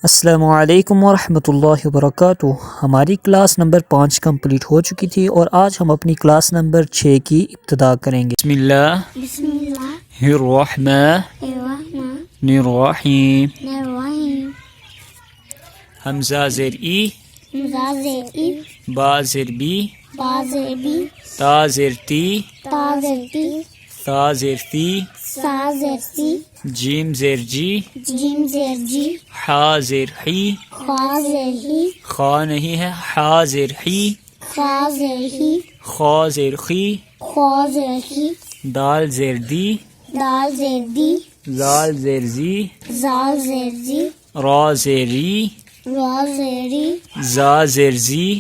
السلام علیکم ورحمۃ اللہ وبرکاتہ۔ ہماری کلاس نمبر 5 کمپلیٹ ہو چکی تھی اور آج ہم اپنی کلاس نمبر 6 کی ابتدا کریں گے۔ بسم اللہ الرحمن الرحیم۔ حمزہ زیر ای، با زیر بی، تا زیر تی، ثا زیر تی، جیم زیر جی، حا زیر حی، خا نہیں ہے، حا زیر حی، خا زیر خی، دال زیر دی، زال زیر زی، را زیر ری، زا زیر زی،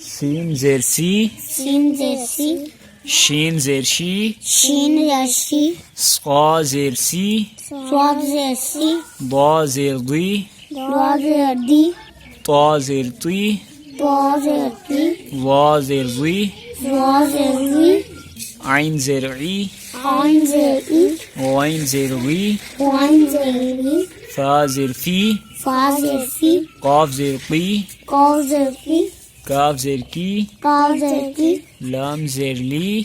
سین زیر سی، شین زیر شی، صا زیر سی، ضا زیر ضی، طا زیر طی، وا زیر ضی، عین زیر عی، غین زیر غی، فا زیر فی، قاف زیر قی، کاف زیر کی، لام زیر لی،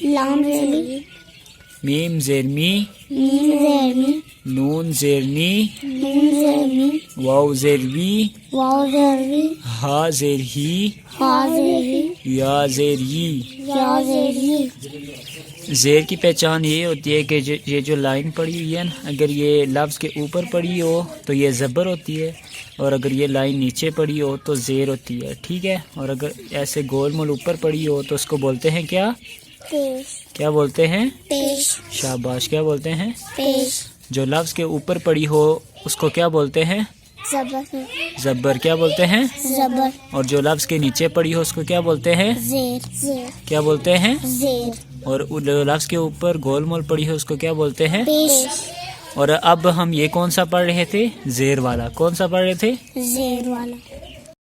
میم زیر می، نون زیر نی، واو زیر وی، ہا زیر ہی، یا زیر ی۔ زیر کی پہچان یہ ہوتی ہے کہ یہ جو لائن پڑی ہوئی ہے نا، اگر یہ لفظ کے اوپر پڑی ہو تو یہ زبر ہوتی ہے، اور اگر یہ لائن نیچے پڑی ہو تو زیر ہوتی ہے، ٹھیک ہے۔ اور اگر ایسے گول مول اوپر پڑی ہو تو اس کو بولتے ہیں کیا؟ کیا بولتے ہیں؟ شاباش، کیا بولتے ہیں؟ جو لفظ کے اوپر پڑی ہو اس کو کیا بولتے ہیں؟ زبر۔ کیا بولتے ہیں؟ زبر۔ اور جو لفظ کے نیچے پڑی ہو اس کو کیا بولتے ہیں؟ زیر۔ کیا بولتے ہیں؟ زیر۔ اور جو لفظ کے اوپر گول مول پڑی ہو اس کو کیا بولتے ہیں؟ پیش۔ اور اب ہم یہ کون سا پڑھ رہے تھے؟ زیر والا۔ کون سا پڑھ رہے تھے؟ زیر والا۔